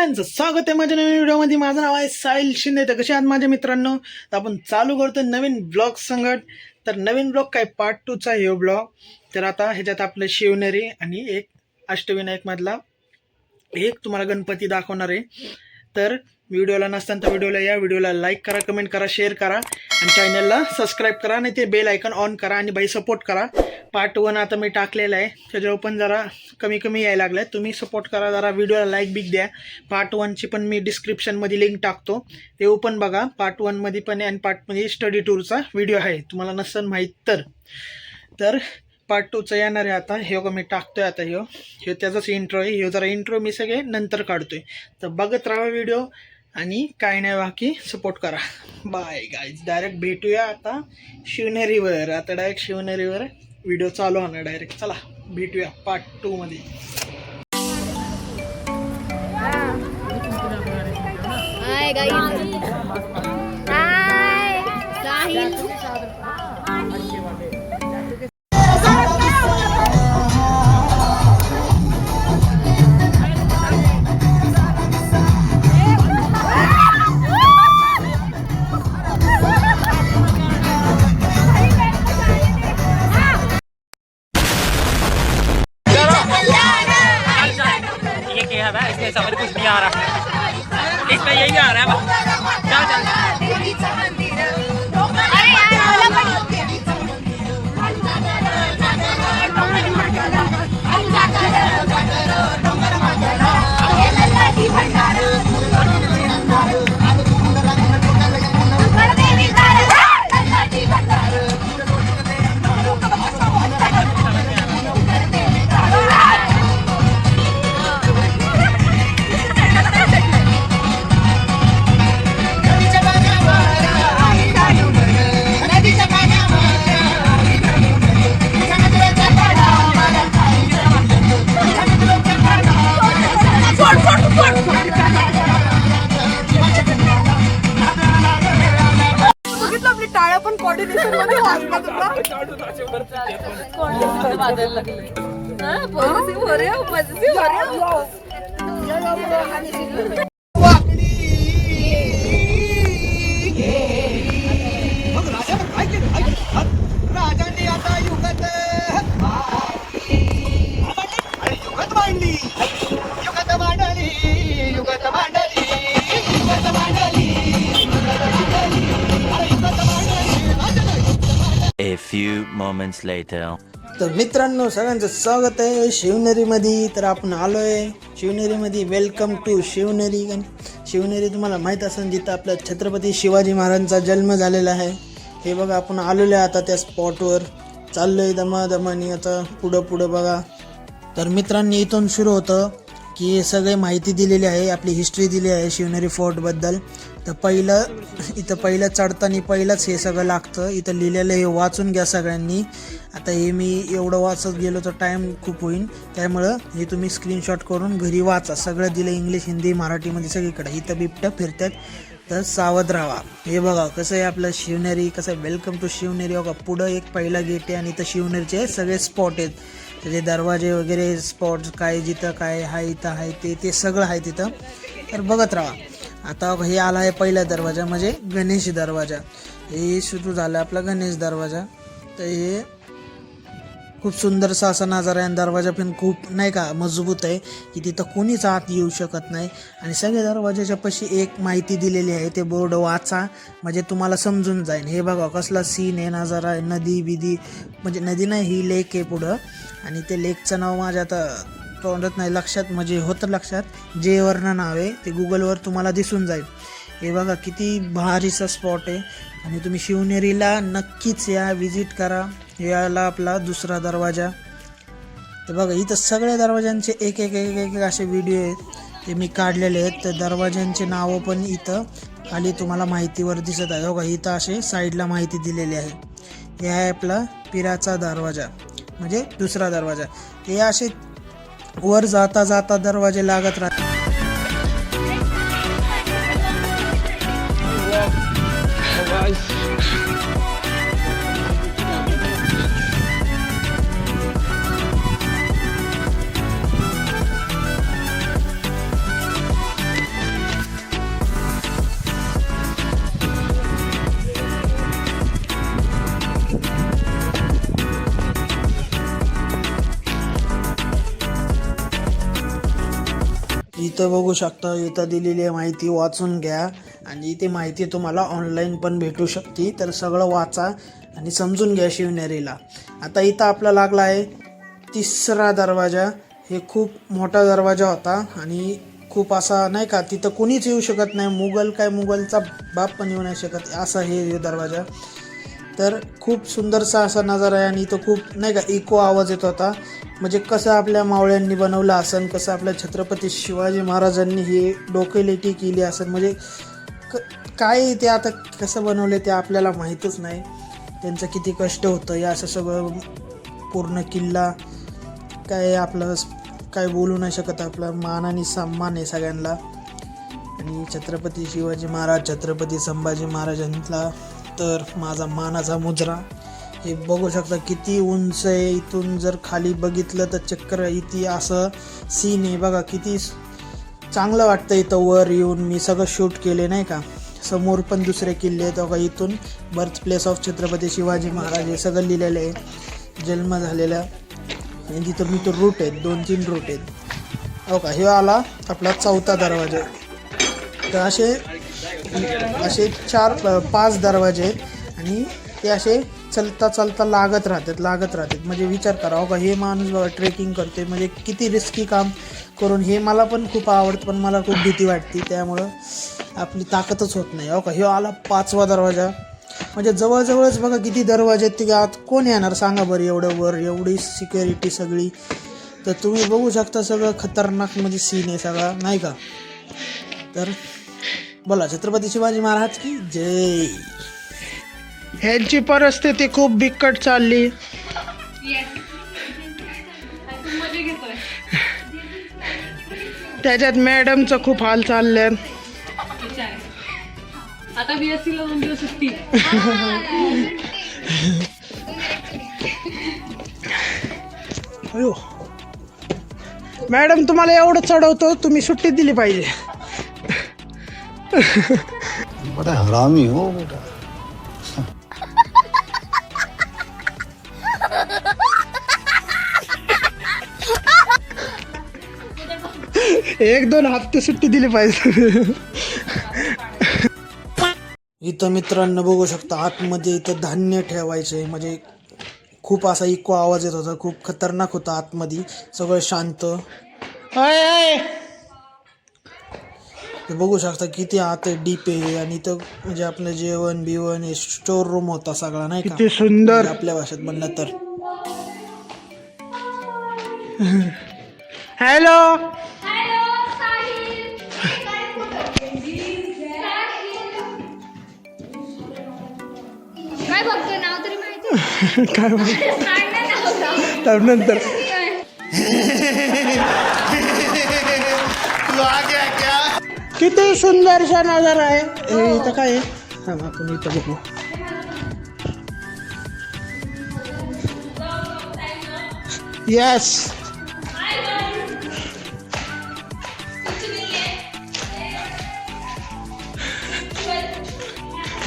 सगळ्यांचं स्वागत आहे माझ्या नवीन व्हिडिओमध्ये. माझं नाव आहे साहिल शिंदे. तर कसे आहात माझ्या मित्रांनो? तर आपण चालू करतो नवीन ब्लॉग संगत. तर नवीन ब्लॉग काय पार्ट 2चा हे ब्लॉग. तर आता ह्याच्यात आपलं शिवनेरी आणि एक अष्टविनायक मधला एक तुम्हाला गणपती दाखवणार आहे. तर व्हिडिओला नसताना व्हिडिओला या व्हिडिओला लाईक करा, कमेंट करा, शेअर करा आणि चॅनलला सबस्क्राईब करा आणि ते बेल आयकॉन ऑन करा आणि बाई सपोर्ट करा. पार्ट 1 आता मी टाकलेला आहे, त्याच्यावर पण जरा कमी यायला लागलाय. तुम्ही सपोर्ट करा, जरा व्हिडिओला लाईक बिक द्या. पार्ट 1ची पण मी डिस्क्रिप्शनमध्ये लिंक टाकतो, ते पण बघा. पार्ट 1मध्ये पण आहे आणि पार्टमध्ये स्टडी टूरचा व्हिडिओ आहे, तुम्हाला नसेल माहीत तर पार्ट 2चा येणार आहे. आता हे मी टाकतोय. आता हे त्याचाच इंट्रो आहे. हे जरा इंट्रो मी सगळे नंतर काढतोय, तर बघत राहा व्हिडिओ आणि काय नाही बाकी सपोर्ट करा. Bye guys. डायरेक्ट भेटूया आता शिवनेरीवर. आता डायरेक्ट शिवनेरीवर व्हिडिओ चालू होणार डायरेक्ट. चला भेटूया पार्ट 2 मध्ये. Hi guys. हाय साहिल. इसमें समझ कुछ नहीं आ रहा, इसमें यही आ रहा है. चल चल पण कोऑर्डिनेशन मध्ये वाजला तुला. कोऑर्डिनेशन वाजायला लागले. हां पॉझिटिव्ह हो रे, पॉझिटिव्ह हो रे. राजांनी आता युगत मांडली, युगत मांडली, युगत मांडली, युगत मांडली. A few moments later. तर मित्रांनो, सगळ्यांचं स्वागत आहे शिवनेरीमध्ये. तर आपण आलो आहे शिवनेरीमध्ये. Welcome to Shivneri. शिवनेरी तुम्हाला माहीत असेल, जिथं आपल्या छत्रपती शिवाजी महाराजांचा जन्म झालेला आहे. हे बघा, आपण आलेलो आहे आता त्या स्पॉटवर. चाललो आहे दमादमानी आता पुढं बघा. तर मित्रांनी इथून सुरू होतं की सगळे माहिती दिलेली आहे, आपली हिस्ट्री दिली आहे शिवनेरी फोर्टबद्दल. तर पहिलं चढताना पहिलंच हे सगळं लागतं. इथं लिहिलेलं हे वाचून घ्या सगळ्यांनी. आता हे मी एवढं वाचत गेलो तर टाईम खूप होईल, त्यामुळं हे तुम्ही स्क्रीनशॉट करून घरी वाचा. सगळं दिलं इंग्लिश, हिंदी, मराठीमध्ये सगळीकडे. इथं बिबट्या फिरतात, तर सावध राहा. हे बघा कसं आहे आपलं शिवनेरी, कसं आहे. Welcome to Shivneri. बघा पुढं एक पहिला गेट आहे आणि इथं शिवनेरीचे सगळे स्पॉट आहेत, त्याचे दरवाजे वगैरे स्पॉट्स काय जिथं काय आहे, इथं आहे ते सगळं आहे तिथं. तर बघत राहा. आता हे आला आहे पहिला दरवाजा, म्हणजे गणेश दरवाजा. हे सुरू झालं आपला गणेश दरवाजा. तर हे खूप सुंदरसा असा नजारा आहे. दरवाजा पण खूप नाही का मजबूत आहे, की तिथं कोणीच आत येऊ शकत नाही. आणि सगळ्या दरवाजाच्या पाशी एक माहिती दिलेली आहे, ते बोर्ड वाचा म्हणजे तुम्हाला समजून जाईल. हे बघा कसला सीन आहे, नजारा आहे. नदी बिदी, म्हणजे नदी नाही, ही लेक आहे पुढं. आणि ते लेकचं नाव माझ्या आता तोंडात नाही लक्षात, म्हणजे होतं लक्षात, जेवरनं नाव आहे. ते गुगलवर तुम्हाला दिसून जाईल. हे बघा किती भारीचा स्पॉट आहे आणि तुम्ही शिवनेरीला नक्कीच या, विजिट करा. हे आला आपला दुसरा दरवाजा. तर बघा इथं सगळ्या दरवाजांचे एक एक एक एक असे व्हिडिओ आहेत, ते मी काढलेले आहेत. तर दरवाजांचे नावं पण इथं खाली तुम्हाला माहितीवर दिसत आहे. बघा इथं असे साईडला माहिती दिलेली आहे. हे आहे आपला पिराचा दरवाजा, म्हणजे दुसरा दरवाजा. हे असे वर जाता जाता दरवाजे लागत राहतात. इथं बघू शकता, इथं दिलेली माहिती वाचून घ्या आणि ती माहिती तुम्हाला ऑनलाईन पण भेटू शकते. तर सगळं वाचा आणि समजून घ्या शिवनेरीला. आता इथं आपला लागला आहे 3रा दरवाजा. हे खूप मोठा दरवाजा होता आणि खूप असा नाही का, तिथं कोणीच येऊ शकत नाही. मुघलचा बाप पण येऊ नाही शकत असा हे दरवाजा. तर खूप सुंदरसा असा नजारा आहे आणि इथं खूप नाही का इको आवाज येत होता. म्हणजे कसं आपल्या मावळ्यांनी बनवलं असेल, कसं आपल्या छत्रपती शिवाजी महाराजांनी ही डोकेलिटी केली असेल, म्हणजे काय ते आता कसं बनवले ते आपल्याला माहीतच नाही. त्यांचं किती कष्ट होतं हे असं सगळं पूर्ण किल्ला. काय आपलं काय बोलू नाही शकत. आपला मान आणि सन्मान आहे सगळ्यांना. आणि छत्रपती शिवाजी महाराज, छत्रपती संभाजी महाराजांना तर माझा मानाचा मुजरा. हे बघू शकता किती उंच आहे. इथून जर खाली बघितलं तर चक्कर इथे असं सीन आहे बघा. किती चांगलं वाटतं इथं वर येऊन. मी सगळं शूट केले नाही का. समोर पण दुसरे किल्ले आहेत बघा. इथून birth place of Chhatrapati Shivaji Maharaj हे सगळं लिहिलेलं आहे, जन्म झालेला. आणि तिथं मी तो रूट आहेत, 2-3 रूट आहेत हो का. हे आला आपला 4था दरवाजा. तर असे 4-5 दरवाजे आहेत आणि ते असे चलता लागत राहतात. म्हणजे विचार करा हो का, हे माणूस बघा ट्रेकिंग करते, म्हणजे किती रिस्की काम करून. हे मला पण खूप आवडतं पण मला खूप भीती वाटते, त्यामुळं आपली ताकदच होत नाही हो का. हे आला 5वा दरवाजा. म्हणजे जवळजवळच बघा किती दरवाजे आहेत. ते आत कोण येणार सांगा बरं एवढं वर, एवढी सिक्युरिटी सगळी. तर तुम्ही बघू शकता सगळं खतरनाक म्हणजे सीन आहे सगळा नाही का. तर बोला छत्रपती शिवाजी महाराज की जय. ह्यांची परिस्थिती खूप बिकट चालली. त्याच्यात मॅडमचं खूप हाल चालले. आता BSc ला 2 दिवस सुट्टी. अयो मॅडम, तुम्हाला एवढं चढवतो, तुम्ही सुट्टी दिली पाहिजे. बड़ा हरामी हो बेटा. एक 2 हप्ते सुट्टी दिली पाहिजे. इथं मित्रांनो बघू शकता आतमध्ये इथं धान्य ठेवायचे. म्हणजे खूप असा इको आवाज येत होता, खूप खतरनाक होता आतमध्ये. सगळं शांत. ते बघू शकता किती आत डीप आहे. आणि इथं म्हणजे आपलं जेवण बिवण हे स्टोर रूम होता सगळा नाही का. किती सुंदर आपल्या भाषेत म्हणलं तर. हॅलो काय बघतो नाव तरी माहिती. काय नंतर किती सुंदरसा नजारा आहे. इथं काय आहे आपण इथं बघू. यस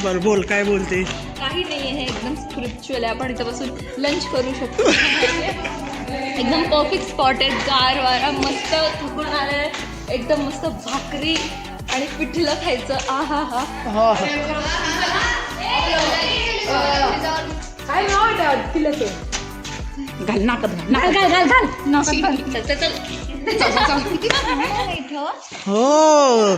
बर बोल, काय बोलते. काही नाही आहे, एकदम स्पिरिच्युअल आहे. आपण इथं बसून लंच करू शकतो. एकदम परफेक्ट स्पॉट आहे. गार वारा मस्त थकून आले, एकदम मस्त भाकरी आणि पिठलं खायचं. आहा हा हा काय नाव आहे पिठलं. घाल नाकात हो.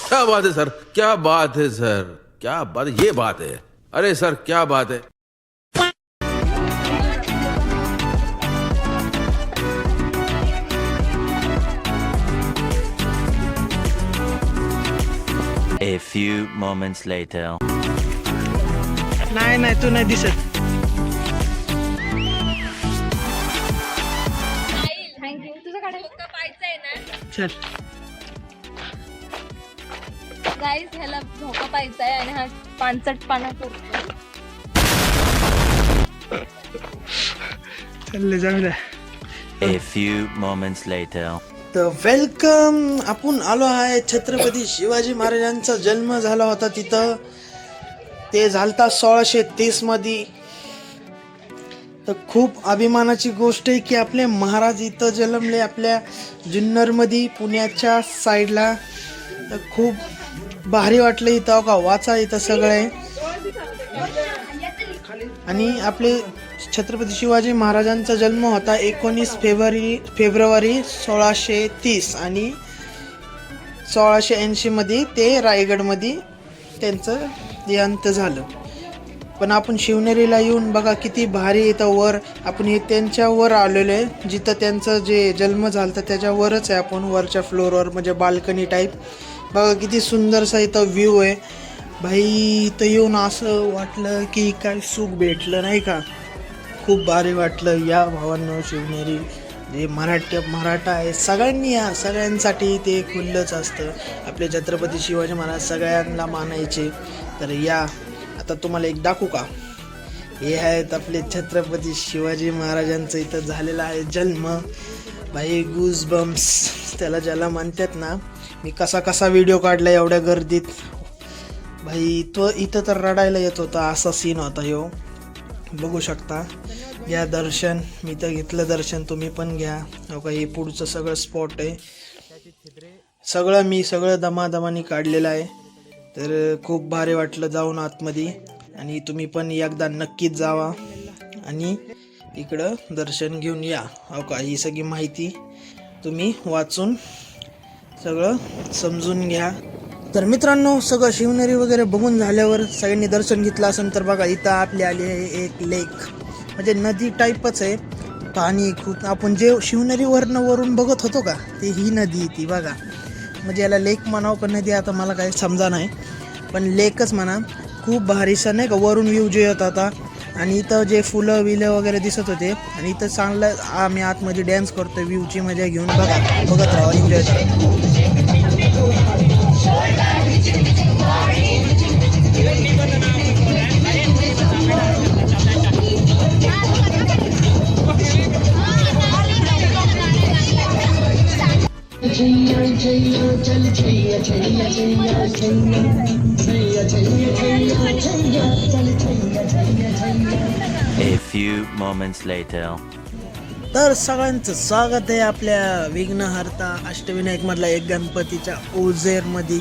क्या बात है सर, क्या बात है सर, क्या बात है, ये बात है. अरे सर क्या बात है. A few moments later. नाही तू नाही दिसत. थँक्यू. तुझं काढायला पाहायचं आहे ना. चल गाईज, ह्याला झोका पाहायचा आहे आणि हा पानचटपणा करतो. चालले जाऊ द्या. A few moments later. तर वेलकम. आपण आलो आहे छत्रपती शिवाजी महाराजांचा जन्म झाला होता तिथं. ते झालता 1630 मध्ये. तर खूप अभिमानाची गोष्ट आहे की आपले महाराज इथं जन्मले, आपल्या जुन्नरमध्ये, पुण्याच्या साईडला. तर खूप भारी वाटलं इथं का वाचा इथं सगळं आहे. आणि आपले छत्रपती शिवाजी महाराजांचा जन्म होता 19 फेब्रुवारी 1630 आणि 1680 मध्ये ते रायगडमध्ये त्यांचं देहांत झालं. पण आपण शिवनेरीला येऊन बघा किती भारी इथं वर आपण हे त्यांच्या वर आलेलो आहे, जिथं त्यांचं जे जन्म झालं तर त्याच्यावरच आहे आपण, वरच्या फ्लोअरवर म्हणजे बाल्कनी टाईप. बघा किती सुंदरसा इथं व्ह्यू आहे भाई. इथं येऊन असं वाटलं की काय सुख भेटलं नाही का. खूप भारी वाटलं. या भावांनो शिवनेरी जे मराठा आहे सगळ्यांनी या, सगळ्यांसाठी ते खुल्लंच असतं. आपले छत्रपती शिवाजी महाराज सगळ्यांना मानायचे. तर या आता तुम्हाला एक दाखवू का. हे आहेत आपले छत्रपती शिवाजी महाराजांचं इथं झालेला आहे जन्म भाई. गुज बम्स त्याला ज्याला म्हणतात ना. मी कसा व्हिडिओ काढला एवढ्या गर्दीत भाई. तो इथं तर रडायला येत होता, असा सीन होता ह्यो. बघू शकता. घ्या दर्शन. मी तर घेतलं दर्शन, तुम्ही पण घ्या. हो का, हे पुढचं सगळं स्पॉट आहे. सगळं दमादमाने काढलेलं आहे. तर खूप भारी वाटलं जाऊन आतमध्ये. आणि तुम्ही पण एकदा नक्कीच जावा आणि इकडं दर्शन घेऊन या. हो का, ही सगळी माहिती तुम्ही वाचून सगळं समजून घ्या. तर मित्रांनो सगळं शिवनेरी वगैरे बघून झाल्यावर सगळ्यांनी दर्शन घेतलं असेल तर बघा इथं आपली आली आहे एक लेक, म्हणजे नदी टाईपच आहे. पाणी खूप, आपण जे वरून बघत होतो का ते ही नदी ती बघा. म्हणजे याला लेक म्हणावं का नदी आता मला काही समजा नाही, पण लेकच म्हणा. खूप भारीसा नाही का वरून व्ह्यू जे येत होता. आणि इथं जे फुलं विलं वगैरे दिसत होते. आणि इथं चांगलं आम्ही आतमध्ये डॅन्स करतो व्ह्यूची मजा घेऊन. बघत राहा, एन्जॉय करा. A few moments later. तर सगळ्यांचं स्वागत आहे आपल्या विघ्नहर्ता अष्टविनायक मधला एक गणपतीच्या ओझेरमध्ये,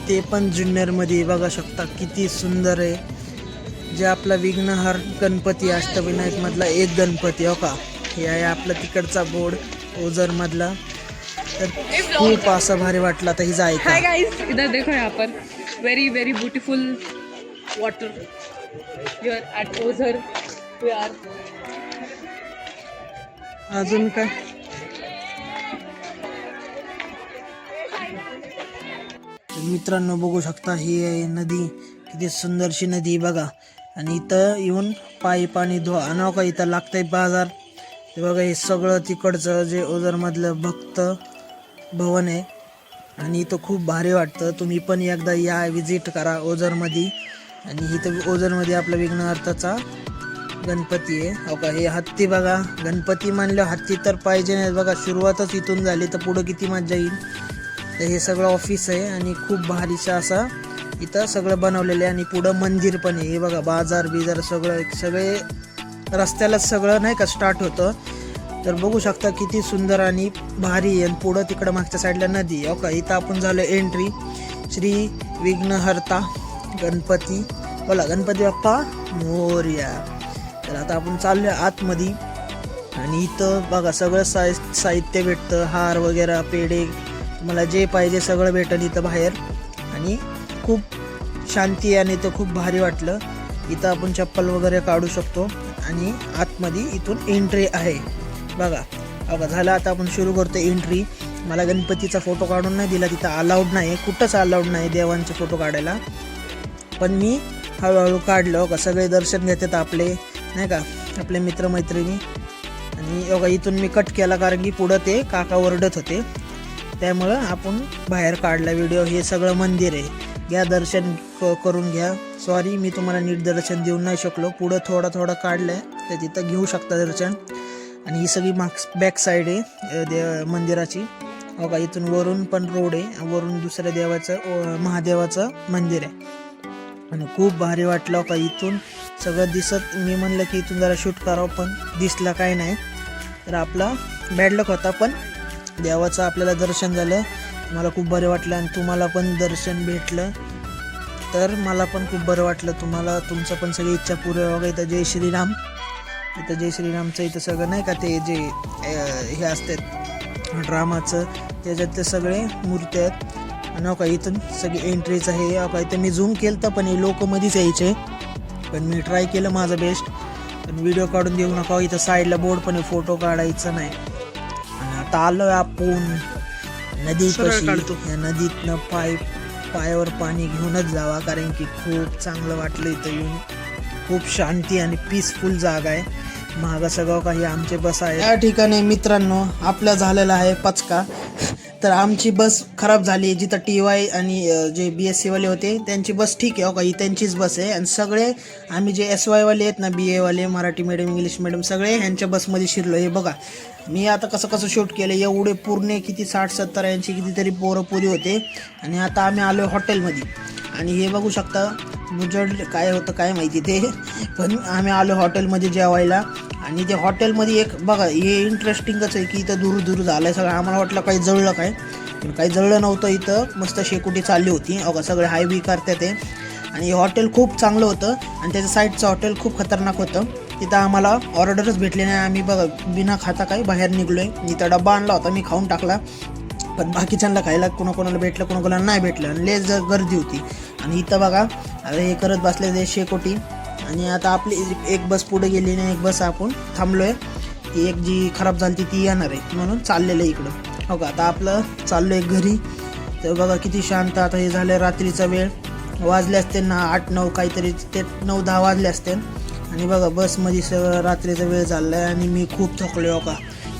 ते पण जुन्नरमध्ये. बघा शकता किती सुंदर आहे. जे आपला विघ्नहर गणपती अष्टविनायक मधला एक गणपती. हो का, हे आहे आपला तिकडचा बोर्ड ओझर मधला. तर खूप असं भारी वाटलं. आता हिचा ऐका. हाय गाइस, इधर देखो यहाँ पर very very beautiful water here at Ozar we are. अजून काय मित्रांनो बघू शकता, ही आहे नदी. किती सुंदरशी नदी बघा. आणि इथं येऊन पाणी धुवा आणा का. इथं लागतंय बाजार. ते बघा हे सगळं तिकडचं जे ओझरमधलं भक्त भवन आहे. आणि इथं खूप भारी वाटतं. तुम्ही पण एकदा या, विजिट करा ओझरमध्ये. आणि इथं ओझरमध्ये आपला विघ्नहर्ताचा गणपती आहे. हो का, हे हत्ती बघा. गणपती मानलं हत्ती तर पाहिजे नाही. बघा सुरुवातच इथून झाली तर पुढं किती मजा येईल. तर हे सगळं ऑफिस आहे आणि खूप भारीचं असं इथं सगळं बनवलेलं आहे. आणि पुढं मंदिर पण आहे. हे बघा बाजार बिजार सगळे रस्त्यालाच सगळं नाही का स्टार्ट होतं. तर बघू शकता किती सुंदर आणि भारी आहे. आणि पुढं तिकडं मागच्या साईडला नदी. हो का, इथं आपण झालं एंट्री. श्री विघ्नहर्ता गणपती, बोला गणपती बाप्पा मोरया. तर आता आपण चाललोय आतमध्ये. आणि इथं बघा सगळं साहित्य भेटतं. हार वगैरे, पेढे, तुम्हाला जे पाहिजे सगळं भेटेल इथं बाहेर. आणि खूप शांती आणि इथं खूप भारी वाटलं. इथं आपण चप्पल वगैरे काढू शकतो. आणि आतमध्ये इथून एंट्री आहे बघा. झालं, आता आपण सुरू करतो एंट्री. मला गणपतीचा फोटो काढून नाही दिला, तिथं अलाउड नाही, कुठंच अलाउड नाही देवांचे फोटो काढायला. पण मी हळूहळू काढलं. का सगळे दर्शन घेतात आपले नाही का, आपले मित्रमैत्रिणी. आणि इथून मी कट केला कारण की पुढं ते काका ओरडत होते, त्यामुळं आपण बाहेर काढला व्हिडिओ. हे सगळं मंदिर आहे. घ्या दर्शन करून घ्या. सॉरी मी तुम्हाला नीट दर्शन देऊ नाही शकलो. पुढं थोडं काढलं आहे तर तिथं घेऊ शकता दर्शन. आणि ही सगळी बॅक साईड आहे मंदिराची. का इथून वरून पण रोड आहे. वरून दुसऱ्या देवाचं महादेवाचं मंदिर आहे. आणि खूप भारी वाटलं का इथून सगळं दिसत. मी म्हणलं की इथून जरा शूट करावं पण दिसलं काय नाही. तर आपला बॅड लक होता पण देवाचं आपल्याला दर्शन झालं. मला खूप बरं वाटलं आणि तुम्हाला पण दर्शन भेटलं तर मला पण खूप बरं वाटलं. तुम्हाला तुमचं पण सगळी इच्छा पूर्ण बघा. इथं जय श्रीराम, इथं जय श्रीरामचं इथं सगळं नाही का ते जे हे असतात ड्रामाचं त्याच्यात ते सगळे मूर्ती आहेत. आणि का इथून सगळी एंट्रीच आहे. का इथं मी झूम केलं तर पण हे लोक मध्येच यायचे पण मी ट्राय केलं माझं बेस्ट. पण व्हिडिओ काढून देऊ नका. इथं साईडला बोर्ड पण फोटो काढायचं नाही. आणि आता आलो आपण नदीपाशी. या नदीतनं पायावर पाणी घेऊनच जावा कारण की खूप चांगलं वाटलं इथं येऊन. खूप शांती आणि पीसफुल जागा आहे. मागं सगळं काही आमचे बस आहे. या ठिकाणी मित्रांनो आपला झालेला आहे पचका. तर आमची बस खराब झाली. जिथं TY आणि जे BSC वाले होते त्यांची बस ठीक आहे. ही त्यांचीच बस आहे. आणि सगळे आम्ही जे SY वाले आहेत ना, BA वाले, मराठी मीडियम, इंग्लिश मीडियम सगळे ह्यांच्या बसमध्ये शिरलो. हे बघा मी आता कसं शूट केलं. एवढे पूर्ण किती 60-70 यांची कितीतरी पोरं होते. आणि आता आम्ही आलो हॉटेलमध्ये. आणि हे बघू शकता मुजड काय होतं काय माहिती ते पण आम्ही आलो हॉटेलमध्ये जेवायला. आणि ते हॉटेलमध्ये एक बघा हे इंटरेस्टिंगच आहे की इथं दूर झालं आहे सगळं. आम्हाला वाटलं काही जळलं काय पण काही जळलं नव्हतं. इथं मस्त शेकोटी चालली होती. सगळे हायवे करतात ते. आणि हे हॉटेल खूप चांगलं होतं आणि त्याच्या साईडचं हॉटेल खूप खतरनाक होतं. तिथं आम्हाला ऑर्डरच भेटले नाही. आम्ही बघा बिना खाता काही बाहेर निघलो आहे. इथं डब्बा आणला होता मी खाऊन टाकला पण बाकीच्यांना खायला कोणाकोणाला भेटलं कोणाकोणाला नाही भेटलं. आणि लेस गर्दी होती. आणि इथं बघा आता हे करत बसले ते शेकोटी. आणि आता आपली एक बस पुढे गेली नाही, एक बस आपण थांबलो आहे. ती एक जी खराब झाली ती येणार आहे म्हणून चाललेलं आहे इकडं. का आता आपलं चाललो आहे घरी. तर बघा किती शांत. आता हे झालं रात्रीचा वेळ. वाजले असते ना 8-9 काहीतरी ते 9-10 वाजले असते. आणि बघा बसमध्ये सगळं रात्रीचा वेळ झाला आहे. आणि मी खूप थकलो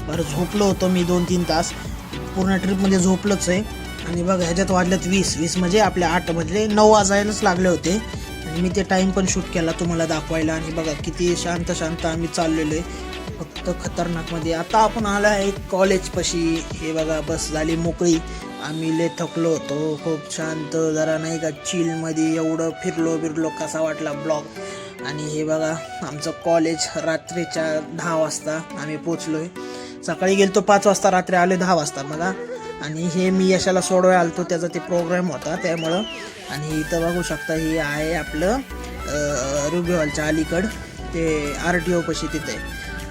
बरं झोपलो होतो मी 2-3 तास पूर्ण ट्रिपमध्ये झोपलोच आहे. आणि बघा ह्याच्यात वाजल्यात 20 म्हणजे आपल्या 8 मधले 9 वाजायलाच लागले होते. आणि मी ते टाईम पण शूट केला तुम्हाला दाखवायला. आणि बघा किती शांत आम्ही चाललेलो आहे फक्त खतरनाकमध्ये. आता आपण आलो आहे कॉलेजपाशी. हे बघा बस झाली मोकळी. आम्ही लय थकलो होतो. खूप शांत जरा नाही का चिलमध्ये एवढं फिरलो कसा वाटला ब्लॉग. आणि हे बघा आमचं कॉलेज रात्रीच्या 10 वाजता आम्ही पोचलो आहे. सकाळी गेलो तो 5 वाजता, रात्री आले 10 वाजता मला. आणि हे मी यशाला सोडवायला आलतो त्याचा ते प्रोग्राम होता त्यामुळं. आणि इथं बघू शकता हे आहे आपलं रुबी हॉलच्या अलीकड ते RTO पाशी तिथे.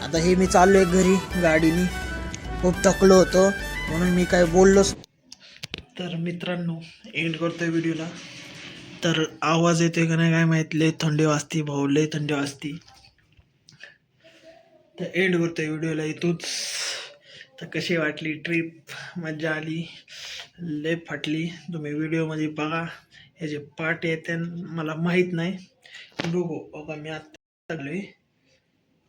आता हे मी चाललो आहे घरी गाडीने. खूप थकलो होतो म्हणून मी काय बोललोच. तर मित्रांनो एंड करतोय व्हिडिओला. तर आवाज येतोय का नाही काय माहीत. लय थंडी वाजती भाऊ, लय थंडी वाजती. तर एंड करतोय व्हिडिओला इथूच. तर कशी वाटली ट्रिप, मजा आली, लय फाटली. तुम्ही व्हिडिओमध्ये बघा. हे जे पार्ट येते मला माहीत नाही बघू. बघा मी आत्ता आलोय.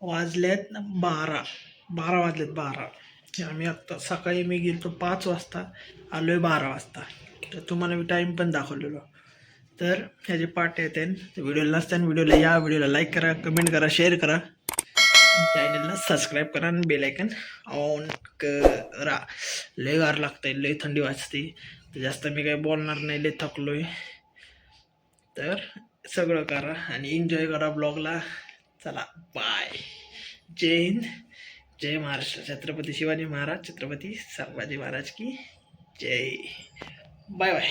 वाजल्यात 12 वाजलेत 12. आम्ही आत्ता सकाळी मी गेलो 5 वाजता आलोय 12 वाजता. तर तुम्हाला मी टाईम पण दाखवलेलो. तर ह्याचे पार्ट येते व्हिडिओला नसताना व्हिडिओला लाईक करा, कमेंट करा, शेअर करा, चॅनलला सबस्क्राईब करा आणि बेल आयकन ऑन करा. लय गार लागतंय, लय थंडी वाजते. तर जास्त मी काही बोलणार नाही, लय थकलोय. तर सगळं करा आणि एन्जॉय करा ब्लॉगला. चला बाय. जय हिंद, जय महाराष्ट्र. छत्रपती शिवाजी महाराज, छत्रपती संभाजी महाराज की जय. Bye bye.